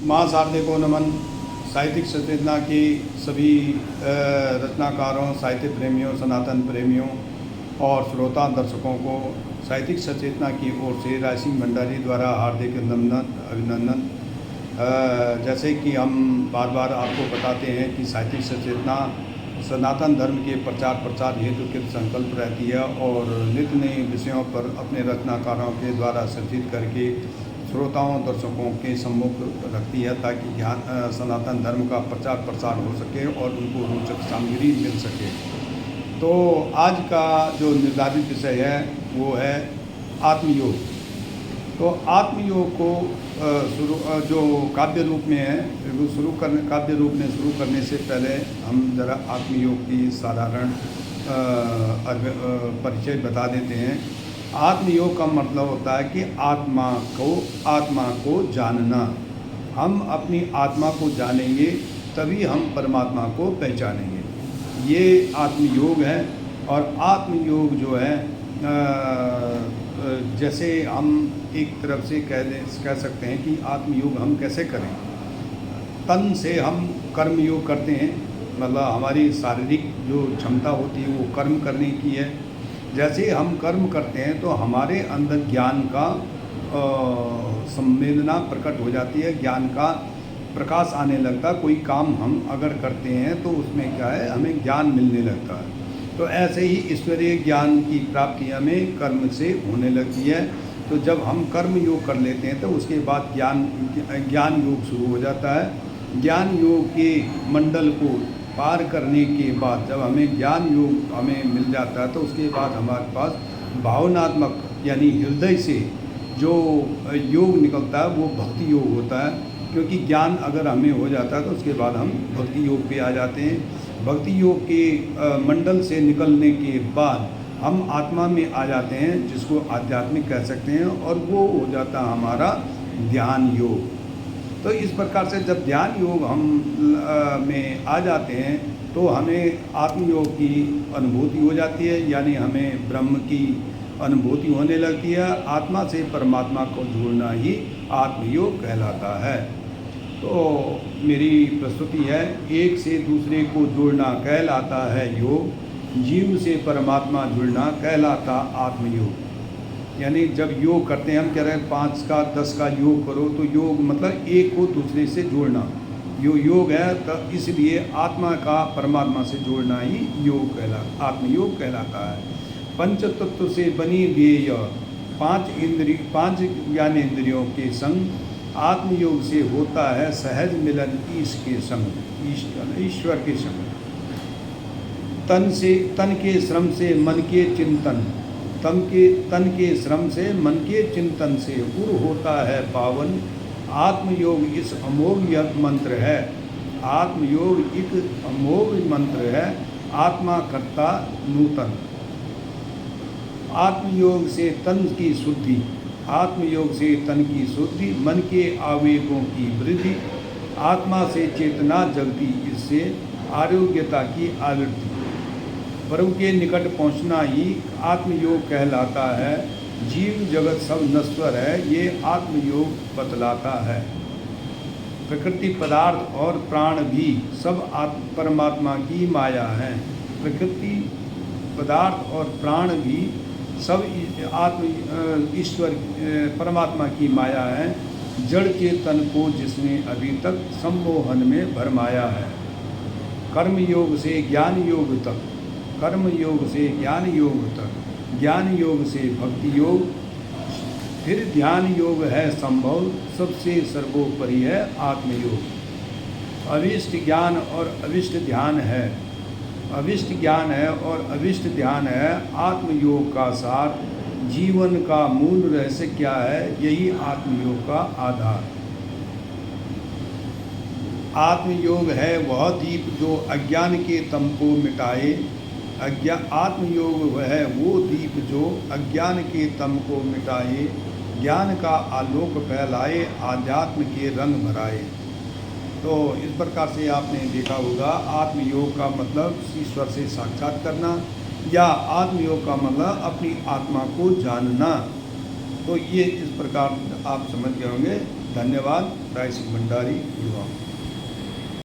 माँ शारदे को नमन। साहित्यिक सचेतना के सभी रचनाकारों, साहित्य प्रेमियों, सनातन प्रेमियों और श्रोता दर्शकों को साहित्यिक सचेतना की ओर से राय सिंह भंडारी द्वारा हार्दिक अभिनंदन। जैसे कि हम बार बार आपको बताते हैं कि साहित्यिक सचेतना सनातन धर्म के प्रचार हेतु कृत संकल्प रहती है और नित्य नए विषयों पर अपने रचनाकारों के द्वारा सज्जित करके श्रोताओं दर्शकों के सम्मुख रखती है ताकि ज्ञान सनातन धर्म का प्रचार हो सके और उनको रोचक सामग्री मिल सके। तो आज का जो निर्धारित विषय है वो है आत्मयोग। तो आत्मयोग को जो काव्य रूप में है वो काव्य रूप में शुरू करने से पहले हम जरा आत्मयोग की साधारण परिचय बता देते हैं। आत्मयोग का मतलब होता है कि आत्मा को जानना। हम अपनी आत्मा को जानेंगे तभी हम परमात्मा को पहचानेंगे। ये आत्मयोग है। और आत्मयोग जो है जैसे हम एक तरफ से कह सकते हैं कि आत्मयोग हम कैसे करें। तन से हम कर्मयोग करते हैं, मतलब हमारी शारीरिक जो क्षमता होती है वो कर्म करने की है। जैसे हम कर्म करते हैं तो हमारे अंदर ज्ञान का संवेदना प्रकट हो जाती है, ज्ञान का प्रकाश आने लगता। कोई काम हम अगर करते हैं तो उसमें क्या है, हमें ज्ञान मिलने लगता है। तो ऐसे ही ईश्वरीय ज्ञान की प्राप्ति हमें कर्म से होने लगती है। तो जब हम कर्म योग कर लेते हैं तो उसके बाद ज्ञान योग शुरू हो जाता है। ज्ञान योग के मंडल को पार करने के बाद जब हमें ज्ञान योग हमें मिल जाता है तो उसके बाद हमारे पास भावनात्मक यानी हृदय से जो योग निकलता है वो भक्ति योग होता है। क्योंकि ज्ञान अगर हमें हो जाता है तो उसके बाद हम भक्ति योग पे आ जाते हैं। भक्ति योग के मंडल से निकलने के बाद हम आत्मा में आ जाते हैं, जिसको आध्यात्मिक कह सकते हैं, और वो हो जाता है हमारा ध्यान योग। तो इस प्रकार से जब ध्यान योग हम में आ जाते हैं तो हमें आत्मयोग की अनुभूति हो जाती है, यानी हमें ब्रह्म की अनुभूति होने लगती है। आत्मा से परमात्मा को जोड़ना ही आत्मयोग कहलाता है। तो मेरी प्रस्तुति है, एक से दूसरे को जोड़ना कहलाता है योग, जीव से परमात्मा जुड़ना कहलाता आत्मयोग। यानी जब योग करते हैं, हम कह रहे हैं 5 का 10 का योग करो, तो योग मतलब एक को दूसरे से जोड़ना यो योग है। तो इसलिए आत्मा का परमात्मा से जोड़ना ही योग आत्मयोग कहलाता है। पंच तत्व से बनी देय 5 ज्ञानेंद्रियों के संग आत्मयोग से होता है सहज मिलन ईश्वर के संग। तन के श्रम से मन के चिंतन, तन के श्रम से मन के चिंतन से उर होता है पावन। आत्मयोग इस अमोघ मंत्र है। आत्मयोग एक अमोघ मंत्र है। आत्मा कर्ता नूतन। आत्मयोग से तन की शुद्धि, आत्मयोग से तन की शुद्धि, मन के आवेगों की वृद्धि, आत्मा से चेतना जगती, इससे आरोग्यता की आवृत्ति, प्रभु के निकट पहुंचना ही आत्मयोग कहलाता है। जीव जगत सब नश्वर है, ये आत्मयोग बतलाता है। प्रकृति पदार्थ और प्राण भी सब परमात्मा की माया है। प्रकृति पदार्थ और प्राण भी सब ईश्वर परमात्मा की माया है। जड़ के तन को जिसने अभी तक सम्मोहन में भरमाया है। कर्म योग से ज्ञान योग तक, कर्म योग से ज्ञान योग तक, ज्ञान योग से भक्ति योग, फिर ध्यान योग है संभव, सबसे सर्वोपरि है आत्मयोग। अविष्ट ज्ञान और अविष्ट ध्यान है, अविष्ट ज्ञान है और अविष्ट ध्यान है आत्मयोग का सार। जीवन का मूल रहस्य क्या है, यही आत्मयोग का आधार। आत्मयोग है वह दीप जो अज्ञान के तम को मिटाए। आत्मयोग है वो दीप जो अज्ञान के तम को मिटाए, ज्ञान का आलोक फैलाए, आध्यात्म के रंग भराए। तो इस प्रकार से आपने देखा होगा आत्मयोग का मतलब ईश्वर से साक्षात करना, या आत्मयोग का मतलब अपनी आत्मा को जानना। तो ये इस प्रकार आप समझ गए होंगे। धन्यवाद। राय सिंह भंडारी, गुड़गांव।